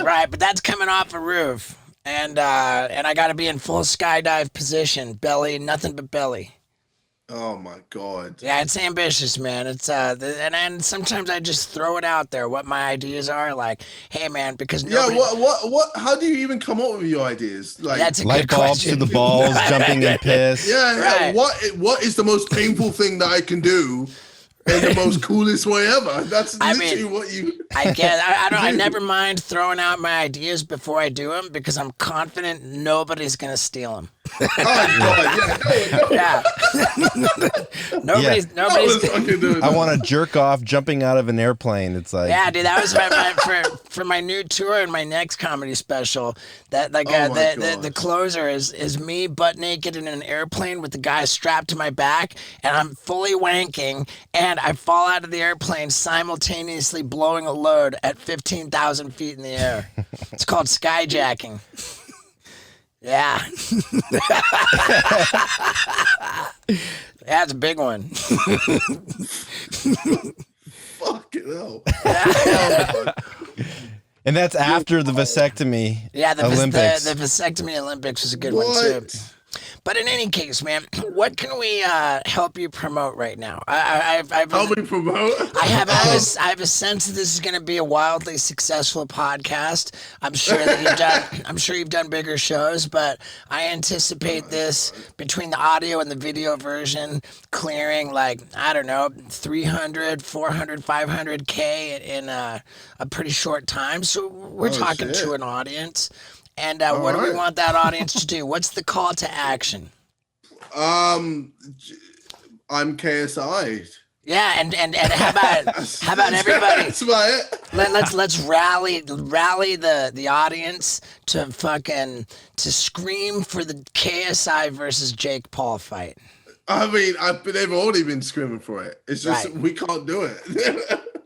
Right, but that's coming off a roof. And I got to be in full skydive position, belly, nothing but belly. Oh my god. Yeah, it's ambitious, man. It's and sometimes I just throw it out there what my ideas are. Like, hey, man, because Yeah, nobody, what? How do you even come up with your ideas? Like, that's a Light good bulbs question. to the balls, jumping in piss. yeah, Right. what is the most painful thing that I can do in the most coolest way ever. That's I literally mean, what you. I guess I never mind throwing out my ideas before I do them because I'm confident nobody's gonna steal them. Oh God, yeah, Nobody's. no one's fucking doing I that. want to jerk off jumping out of an airplane. It's like, Yeah, dude, that was for my new tour and my next comedy special. That like Oh my the gosh. closer is me butt naked in an airplane with the guy strapped to my back, and I'm fully wanking, and I fall out of the airplane simultaneously blowing a load at 15,000 feet in the air. It's called skyjacking. Yeah. Yeah, it's a big one. Fucking hell. and that's after the vasectomy Yeah, Olympics. the vasectomy Olympics was a good one too. What? But in any case, man, what can we help you promote right now? I've Help me promote. I have a sense that this is going to be a wildly successful podcast. I'm sure you've done bigger shows, but I anticipate this between the audio and the video version clearing like, I don't know, 300, 400, 500K in a pretty short time. So we're talking shit. to an audience. And what do we right. want that audience to do? What's the call to action? I'm KSI. Yeah, and how about everybody? That's about it. Let's rally the audience to scream for the KSI versus Jake Paul fight. I mean, they've already been screaming for it. It's just Right. we can't do it.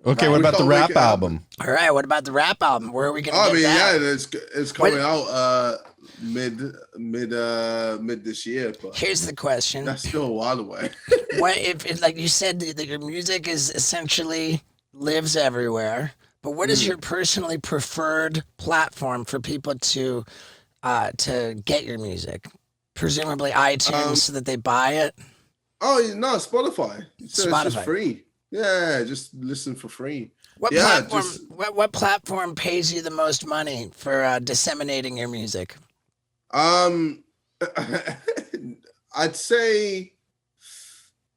Okay, Right. what We about the can't make rap it happen. album? All right, what about the rap album? Where are we gonna I get mean, that? yeah, it's coming out mid this year, but Here's the question: that's still a while away. what if like you said that your music is essentially lives everywhere, but what is your personally preferred platform for people to get your music? Presumably iTunes, so that they buy it. Oh no, Spotify. So it's Spotify. just free. Yeah, just listen for free. What Yeah, platform? just- What platform pays you the most money for disseminating your music?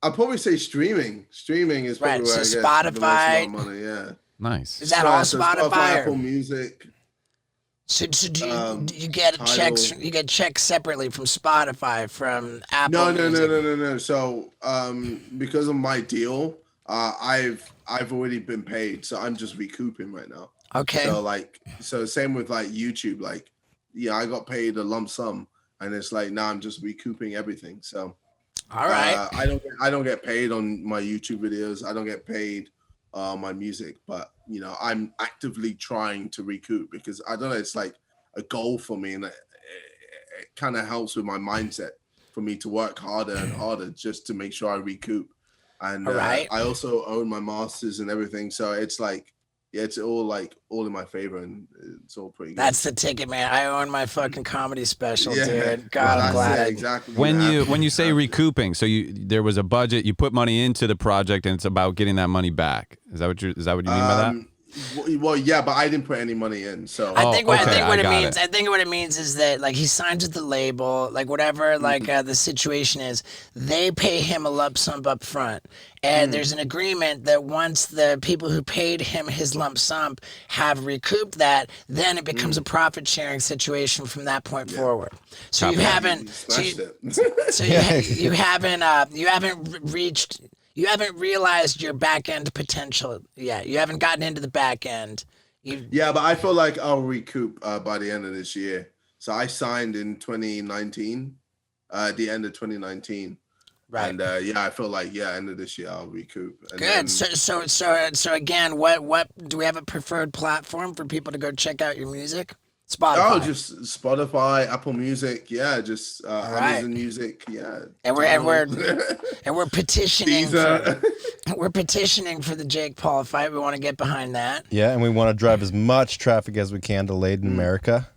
I'd probably say streaming. Streaming is probably Right, where so I get the most Spotify- amount of money. Yeah. Nice. Is that all So Spotify? Apple Or, Music. so do you, um, do you get checks? Tidal. You get checks separately from Spotify, from Apple. No. Music? So, because of my deal, I've already been paid, so I'm just recouping right now. Okay. So same with like YouTube. Like, yeah, I got paid a lump sum, and it's like now I'm just recouping everything. So, All right. I don't get paid on my YouTube videos. I don't get paid my music, but I'm actively trying to recoup because I don't know. It's like a goal for me, and it kind of helps with my mindset for me to work harder and harder just to make sure I recoup. And All right. I also own my masters and everything, so it's like, yeah, it's all in my favor, and it's all pretty good. That's the ticket, man. I own my fucking comedy special, Yeah. dude. God, Well, I'm that's glad. it, exactly. When you say recouping, so there was a budget, you put money into the project, and it's about getting that money back. Is that what you mean by that? Well, yeah, but I didn't put any money in, so I think what okay, I it got means. it. I think what it means is that like he signs with the label, like whatever, like the situation is, they pay him a lump sum up front, and there's an agreement that once the people who paid him his lump sum have recouped that, then it becomes a profit sharing situation from that point forward. So you haven't, so smashed you, it. so you haven't reached. You haven't realized your back end potential yet. You haven't gotten into the back end. Yeah, but I feel like I'll recoup by the end of this year. So I signed in 2019, the end of 2019. Right. And yeah, I feel like end of this year I'll recoup. And Good. then- So again, what do we have a preferred platform for people to go check out your music? Spotify. Oh, just Spotify, Apple Music, just right. Amazon Music, And we're petitioning. Deezer. We're petitioning for the Jake Paul fight. We want to get behind that. Yeah, and we want to drive as much traffic as we can to Lade in America.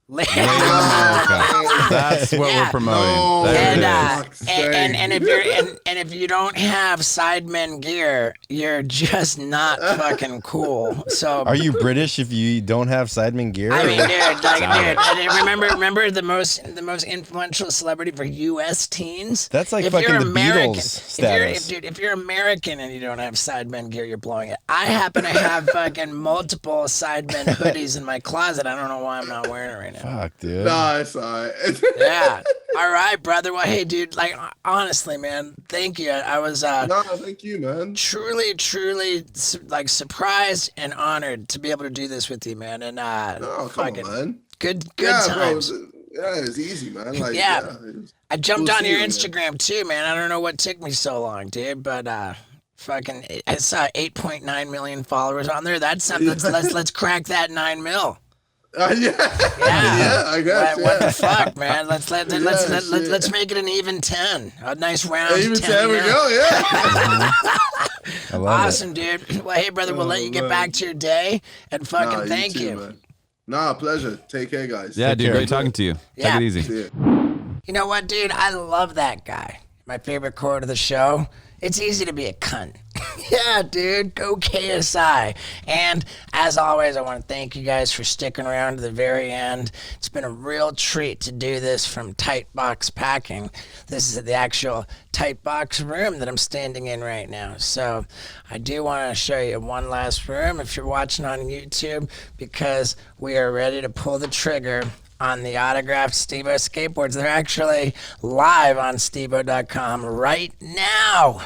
Late Late in America. That's what Yeah. we're promoting. No. There it And, is. Fuck's and sake. if you're and if you don't have Sidemen gear, you're just not fucking cool. So Are you British if you don't have Sidemen gear? I mean, Or- dude, remember the most influential celebrity for U.S. teens? That's like If fucking you're the American, Beatles if you're American and you don't have Sidemen gear, you're blowing it. I happen to have fucking multiple Sidemen hoodies in my closet. I don't know why I'm not wearing it right now. Fuck, dude. Nah, it's alright. Yeah. All right, brother. Well, hey, dude. Like, honestly, man, thank you. I was Nah, thank you, man. truly, like surprised and honored to be able to do this with you, man. And Oh, come fucking on, man. good Yeah, times. bro. Yeah, it's easy, man. Like, Yeah. it was I jumped cool on your seeing you. Instagram too, man. I don't know what took me so long, dude, but fucking, I saw 8.9 million followers on there. That's something. Let's crack that 9 mil. Yeah. Yeah, I guess. What the yeah. fuck, man? Let's shit. make it an even 10. A nice round. Even 10 there we mil. go, yeah. I love Awesome, dude. Well, hey, brother, we'll let you get man. back to your day and fucking Nah, thank too, you. man. Nah, pleasure. Take care, guys. Yeah, dude. care. Great talking to you. Yeah. Take it easy. See ya. You know what, dude? I love that guy. My favorite quote of the show. It's easy to be a cunt. Yeah, dude. Go KSI. And as always, I want to thank you guys for sticking around to the very end. It's been a real treat to do this from Tight Box Packing. This is the actual Tight Box room that I'm standing in right now. So I do want to show you one last room if you're watching on YouTube, because we are ready to pull the trigger on the autographed Stevo skateboards. They're actually live on stevo.com right now.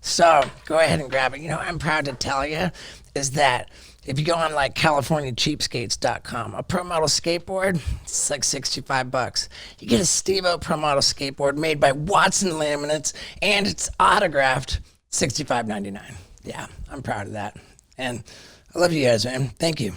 So go ahead and grab it. You know what I'm proud to tell you is that if you go on like CaliforniaCheapskates.com, a pro model skateboard, it's like $65. You get a Stevo pro model skateboard made by Watson Laminates, and it's autographed, $65.99. Yeah, I'm proud of that. And I love you guys, man. Thank you.